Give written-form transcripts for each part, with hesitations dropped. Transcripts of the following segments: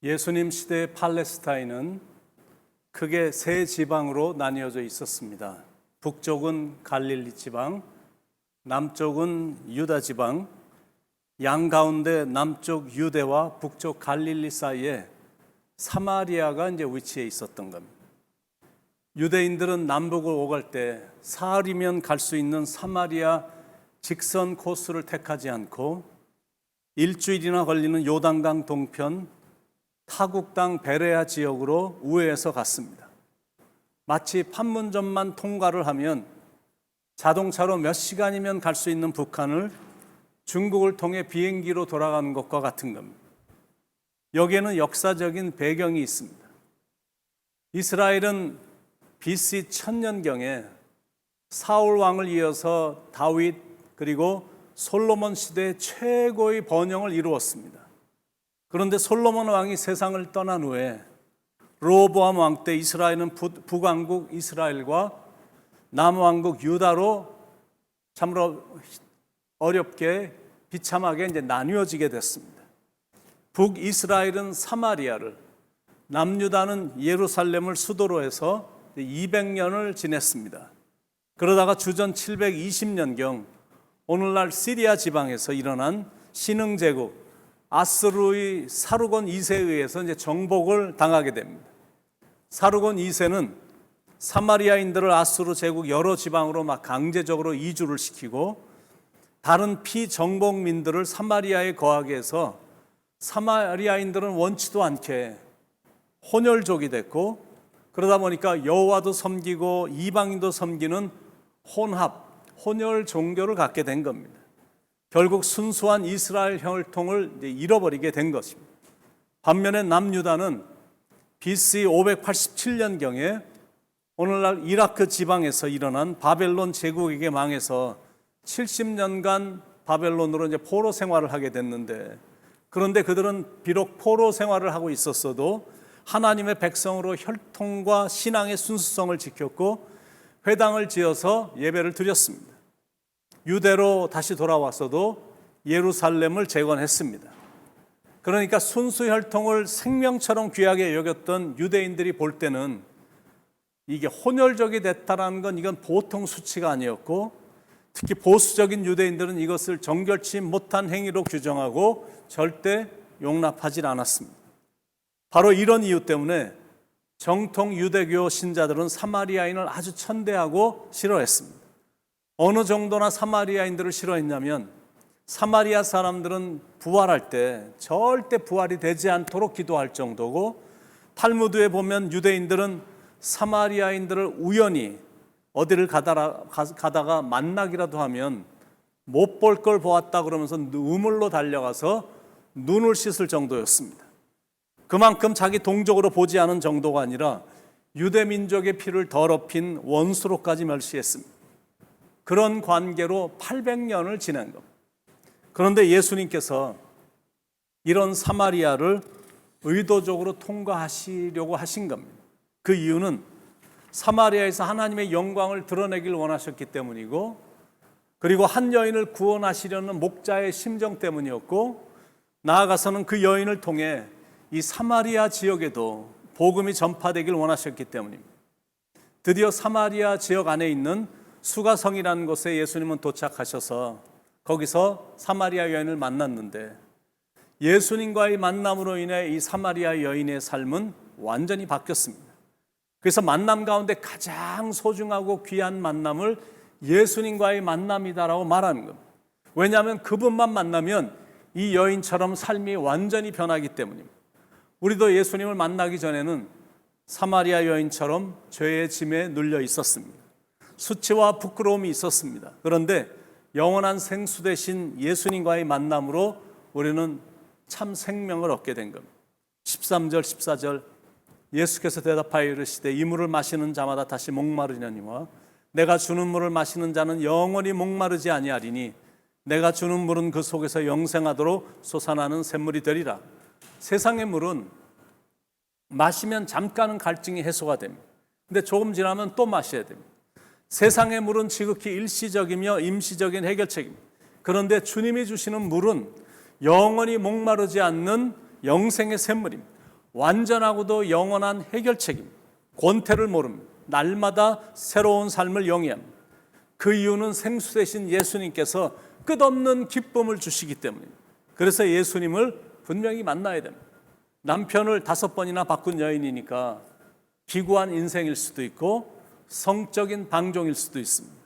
예수님 시대의 팔레스타인은 크게 세 지방으로 나뉘어져 있었습니다. 북쪽은 갈릴리 지방, 남쪽은 유다 지방, 양가운데 남쪽 유대와 북쪽 갈릴리 사이에 사마리아가 위치해 있었던 겁니다. 유대인들은 남북을 오갈 때 사흘이면 갈 수 있는 사마리아 직선 코스를 택하지 않고 일주일이나 걸리는 요단강 동편 타국 땅 베레아 지역으로 우회해서 갔습니다. 마치 판문점만 통과를 하면 자동차로 몇 시간이면 갈 수 있는 북한을 중국을 통해 비행기로 돌아가는 것과 같은 겁니다. 여기에는 역사적인 배경이 있습니다. 이스라엘은 BC 1000년경에 사울 왕을 이어서 다윗 그리고 솔로몬 시대의 최고의 번영을 이루었습니다. 그런데 솔로몬 왕이 세상을 떠난 후에 르호보암 왕 때 이스라엘은 북왕국 이스라엘과 남왕국 유다로 참으로 어렵게 비참하게 나뉘어지게 됐습니다. 북이스라엘은 사마리아를, 남유다는 예루살렘을 수도로 해서 200년을 지냈습니다. 그러다가 주전 720년경 오늘날 시리아 지방에서 일어난 신흥제국 아스루의 사르곤 2세에 의해서 정복을 당하게 됩니다. 사르곤 2세는 사마리아인들을 아스루 제국 여러 지방으로 강제적으로 이주를 시키고 다른 피정복민들을 사마리아에 거하게 해서 사마리아인들은 원치도 않게 혼혈족이 됐고, 그러다 보니까 여호와도 섬기고 이방인도 섬기는 혼혈 종교를 갖게 된 겁니다. 결국 순수한 이스라엘 혈통을 잃어버리게 된 것입니다. 반면에 남유다는 BC 587년경에 오늘날 이라크 지방에서 일어난 바벨론 제국에게 망해서 70년간 바벨론으로 포로 생활을 하게 됐는데, 그런데 그들은 비록 포로 생활을 하고 있었어도 하나님의 백성으로 혈통과 신앙의 순수성을 지켰고 회당을 지어서 예배를 드렸습니다. 유대로 다시 돌아왔어도 예루살렘을 재건했습니다. 그러니까 순수 혈통을 생명처럼 귀하게 여겼던 유대인들이 볼 때는 이게 혼혈족이 됐다는 건 이건 보통 수치가 아니었고, 특히 보수적인 유대인들은 이것을 정결치 못한 행위로 규정하고 절대 용납하지 않았습니다. 바로 이런 이유 때문에 정통 유대교 신자들은 사마리아인을 아주 천대하고 싫어했습니다. 어느 정도나 사마리아인들을 싫어했냐면 사마리아 사람들은 부활할 때 절대 부활이 되지 않도록 기도할 정도고, 탈무드에 보면 유대인들은 사마리아인들을 우연히 어디를 가다가 만나기라도 하면 못 볼 걸 보았다 그러면서 우물로 달려가서 눈을 씻을 정도였습니다. 그만큼 자기 동족으로 보지 않은 정도가 아니라 유대 민족의 피를 더럽힌 원수로까지 멸시했습니다. 그런 관계로 800년을 지낸 겁니다. 그런데 예수님께서 이런 사마리아를 의도적으로 통과하시려고 하신 겁니다. 그 이유는 사마리아에서 하나님의 영광을 드러내길 원하셨기 때문이고, 그리고 한 여인을 구원하시려는 목자의 심정 때문이었고, 나아가서는 그 여인을 통해 이 사마리아 지역에도 복음이 전파되길 원하셨기 때문입니다. 드디어 사마리아 지역 안에 있는 수가성이라는 곳에 예수님은 도착하셔서 거기서 사마리아 여인을 만났는데, 예수님과의 만남으로 인해 이 사마리아 여인의 삶은 완전히 바뀌었습니다. 그래서 만남 가운데 가장 소중하고 귀한 만남을 예수님과의 만남이다라고 말하는 겁니다. 왜냐하면 그분만 만나면 이 여인처럼 삶이 완전히 변하기 때문입니다. 우리도 예수님을 만나기 전에는 사마리아 여인처럼 죄의 짐에 눌려 있었습니다. 수치와 부끄러움이 있었습니다. 그런데 영원한 생수 되신 예수님과의 만남으로 우리는 참 생명을 얻게 된 겁니다. 13절 14절 예수께서 대답하여 이르시되 이 물을 마시는 자마다 다시 목마르려니와 내가 주는 물을 마시는 자는 영원히 목마르지 아니하리니 내가 주는 물은 그 속에서 영생하도록 솟아나는 샘물이 되리라. 세상의 물은 마시면 잠깐은 갈증이 해소가 됩니다. 근데 조금 지나면 또 마셔야 됩니다. 세상의 물은 지극히 일시적이며 임시적인 해결책입니다. 그런데 주님이 주시는 물은 영원히 목마르지 않는 영생의 샘물입니다. 완전하고도 영원한 해결책입니다. 권태를 모릅니다. 날마다 새로운 삶을 영위합니다. 그 이유는 생수 되신 예수님께서 끝없는 기쁨을 주시기 때문입니다. 그래서 예수님을 분명히 만나야 됩니다. 남편을 5번이나 바꾼 여인이니까 기구한 인생일 수도 있고 성적인 방종일 수도 있습니다.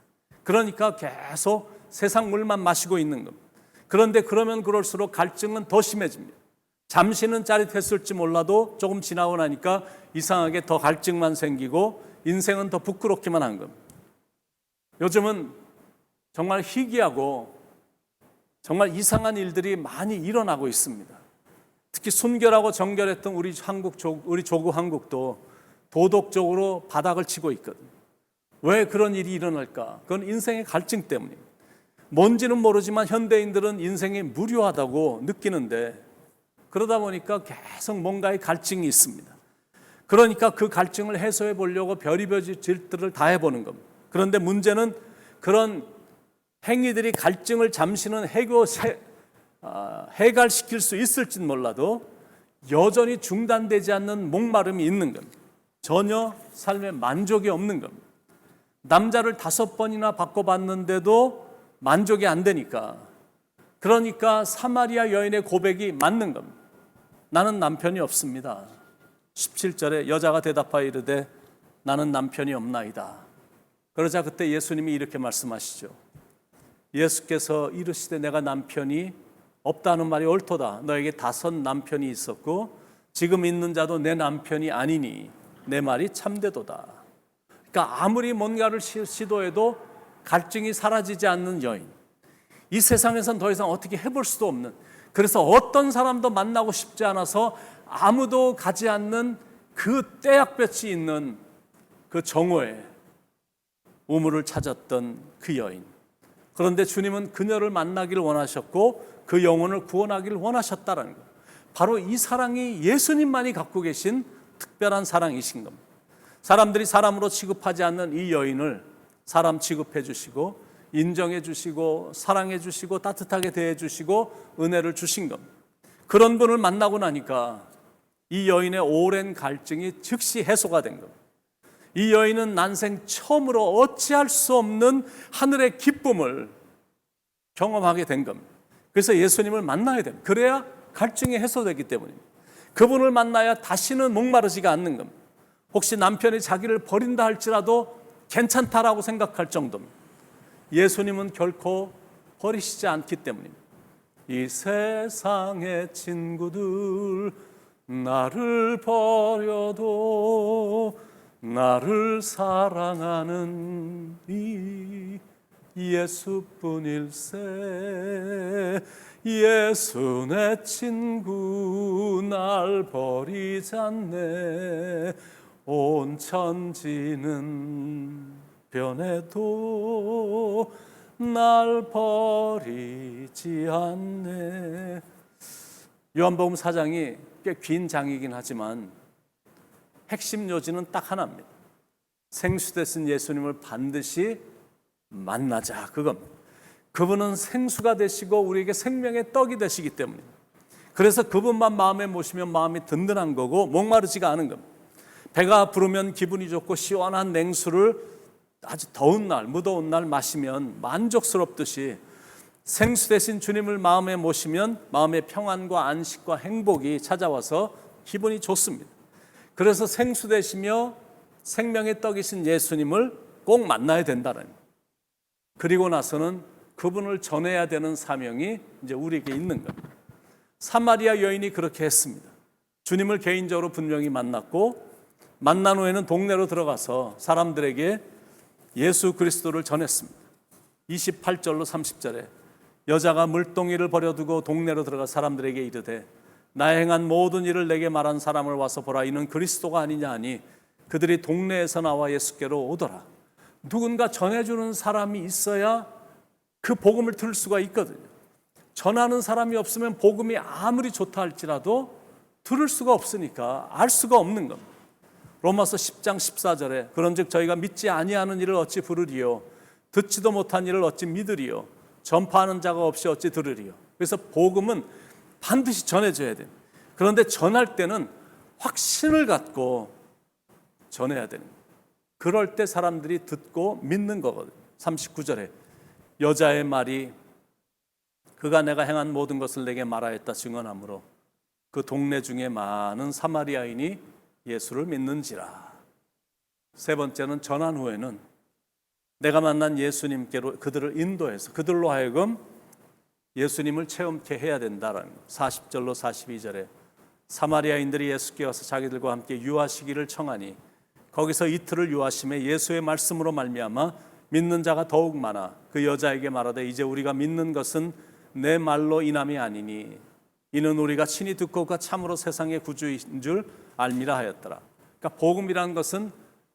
그러니까 계속 세상 물만 마시고 있는 겁니다. 그런데 그러면 그럴수록 갈증은 더 심해집니다. 잠시는 짜릿했을지 몰라도 조금 지나고 나니까 이상하게 더 갈증만 생기고 인생은 더 부끄럽기만 한 겁니다. 요즘은 정말 희귀하고 정말 이상한 일들이 많이 일어나고 있습니다. 특히 순결하고 정결했던 우리 조국 한국도 도덕적으로 바닥을 치고 있거든요. 왜 그런 일이 일어날까? 그건 인생의 갈증 때문입니다. 뭔지는 모르지만 현대인들은 인생이 무료하다고 느끼는데 그러다 보니까 계속 뭔가의 갈증이 있습니다. 그러니까 그 갈증을 해소해 보려고 별의별 짓들을 다 해보는 겁니다. 그런데 문제는 그런 행위들이 갈증을 잠시는 해갈시킬 수 있을진 몰라도 여전히 중단되지 않는 목마름이 있는 겁니다. 전혀 삶에 만족이 없는 겁니다. 남자를 5번이나 바꿔봤는데도 만족이 안 되니까, 그러니까 사마리아 여인의 고백이 맞는 겁니다. 나는 남편이 없습니다. 17절에 여자가 대답하여 이르되 나는 남편이 없나이다. 그러자 그때 예수님이 이렇게 말씀하시죠. 예수께서 이르시되 내가 남편이 없다는 말이 옳도다. 너에게 5 남편이 있었고 지금 있는 자도 내 남편이 아니니 내 말이 참되도다. 그러니까 아무리 뭔가를 시도해도 갈증이 사라지지 않는 여인. 이 세상에선 더 이상 어떻게 해볼 수도 없는, 그래서 어떤 사람도 만나고 싶지 않아서 아무도 가지 않는 그 떼약볕이 있는 그 정오에 우물을 찾았던 그 여인. 그런데 주님은 그녀를 만나기를 원하셨고 그 영혼을 구원하기를 원하셨다라는 거예요. 바로 이 사랑이 예수님만이 갖고 계신 특별한 사랑이신 겁니다. 사람들이 사람으로 취급하지 않는 이 여인을 사람 취급해 주시고 인정해 주시고 사랑해 주시고 따뜻하게 대해 주시고 은혜를 주신 겁니다. 그런 분을 만나고 나니까 이 여인의 오랜 갈증이 즉시 해소가 된 겁니다. 이 여인은 난생 처음으로 어찌할 수 없는 하늘의 기쁨을 경험하게 된 겁니다. 그래서 예수님을 만나야 됩니다. 그래야 갈증이 해소되기 때문입니다. 그분을 만나야 다시는 목마르지가 않는 겁니다. 혹시 남편이 자기를 버린다 할지라도 괜찮다라고 생각할 정도입니다. 예수님은 결코 버리시지 않기 때문입니다. 이 세상의 친구들 나를 버려도 나를 사랑하는 이 예수뿐일세. 예수 내 친구 날 버리지 않네. 온 천지는 변해도 날 버리지 않네. 요한복음 4장이 꽤 긴 장이긴 하지만 핵심 요지는 딱 하나입니다. 생수되신 예수님을 반드시 만나자, 그겁니다. 그분은 생수가 되시고 우리에게 생명의 떡이 되시기 때문입니다. 그래서 그분만 마음에 모시면 마음이 든든한 거고 목마르지가 않은 겁니다. 배가 부르면 기분이 좋고 시원한 냉수를 아주 더운 날, 무더운 날 마시면 만족스럽듯이 생수 되신 주님을 마음에 모시면 마음의 평안과 안식과 행복이 찾아와서 기분이 좋습니다. 그래서 생수 되시며 생명의 떡이신 예수님을 꼭 만나야 된다는 거예요. 그리고 나서는 그분을 전해야 되는 사명이 이제 우리에게 있는 겁니다. 사마리아 여인이 그렇게 했습니다. 주님을 개인적으로 분명히 만났고 만난 후에는 동네로 들어가서 사람들에게 예수 그리스도를 전했습니다. 28절로 30절에 여자가 물동이를 버려두고 동네로 들어가 사람들에게 이르되 나 행한 모든 일을 내게 말한 사람을 와서 보라. 이는 그리스도가 아니냐 하니 그들이 동네에서 나와 예수께로 오더라. 누군가 전해주는 사람이 있어야 그 복음을 들을 수가 있거든요. 전하는 사람이 없으면 복음이 아무리 좋다 할지라도 들을 수가 없으니까 알 수가 없는 겁니다. 로마서 10장 14절에 그런즉 저희가 믿지 아니하는 일을 어찌 부르리요 듣지도 못한 일을 어찌 믿으리요 전파하는 자가 없이 어찌 들으리요. 그래서 복음은 반드시 전해져야 돼요. 그런데 전할 때는 확신을 갖고 전해야 되는 거예요. 그럴 때 사람들이 듣고 믿는 거거든요. 39절에 여자의 말이 그가 내가 행한 모든 것을 내게 말하였다 증언하므로 그 동네 중에 많은 사마리아인이 예수를 믿는지라. 세 번째는 전한 후에는 내가 만난 예수님께로 그들을 인도해서 그들로 하여금 예수님을 체험케 해야 된다라는 거. 40절로 42절에 사마리아인들이 예수께 와서 자기들과 함께 유하시기를 청하니 거기서 이틀을 유하심에 예수의 말씀으로 말미암아 믿는 자가 더욱 많아 그 여자에게 말하되 이제 우리가 믿는 것은 내 말로 인함이 아니니 이는 우리가 친히 듣고 그가 참으로 세상의 구주인 줄 알미라 하였더라. 그러니까 복음이라는 것은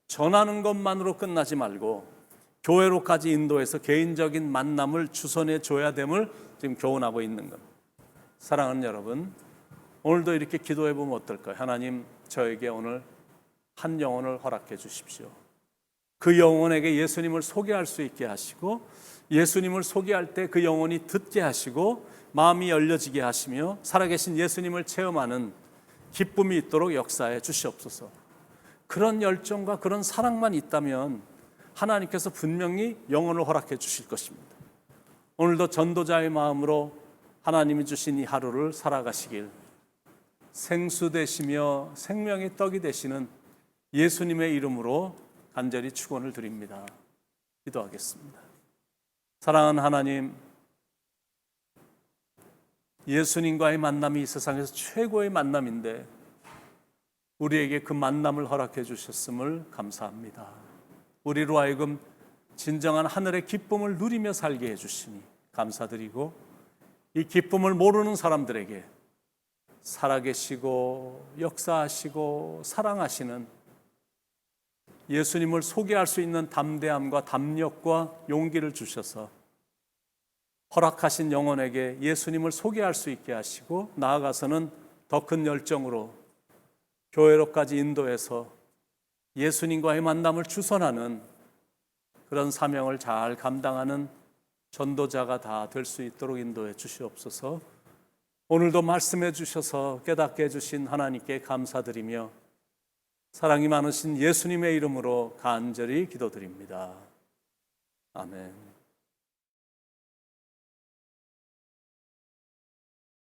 전하는 것만으로 끝나지 말고 교회로까지 인도해서 개인적인 만남을 주선해 줘야 됨을 지금 교훈하고 있는 겁니다. 사랑하는 여러분, 오늘도 이렇게 기도해 보면 어떨까요? 하나님, 저에게 오늘 한 영혼을 허락해 주십시오. 그 영혼에게 예수님을 소개할 수 있게 하시고 예수님을 소개할 때 그 영혼이 듣게 하시고 마음이 열려지게 하시며 살아계신 예수님을 체험하는 기쁨이 있도록 역사해 주시옵소서. 그런 열정과 그런 사랑만 있다면 하나님께서 분명히 영혼을 허락해 주실 것입니다. 오늘도 전도자의 마음으로 하나님이 주신 이 하루를 살아가시길 생수 되시며 생명의 떡이 되시는 예수님의 이름으로 간절히 축원을 드립니다. 기도하겠습니다. 사랑하는 하나님, 예수님과의 만남이 이 세상에서 최고의 만남인데 우리에게 그 만남을 허락해 주셨음을 감사합니다. 우리로 하여금 진정한 하늘의 기쁨을 누리며 살게 해주시니 감사드리고 이 기쁨을 모르는 사람들에게 살아계시고 역사하시고 사랑하시는 예수님을 소개할 수 있는 담대함과 담력과 용기를 주셔서 허락하신 영혼에게 예수님을 소개할 수 있게 하시고 나아가서는 더 큰 열정으로 교회로까지 인도해서 예수님과의 만남을 주선하는 그런 사명을 잘 감당하는 전도자가 다 될 수 있도록 인도해 주시옵소서. 오늘도 말씀해 주셔서 깨닫게 해주신 하나님께 감사드리며 사랑이 많으신 예수님의 이름으로 간절히 기도드립니다. 아멘.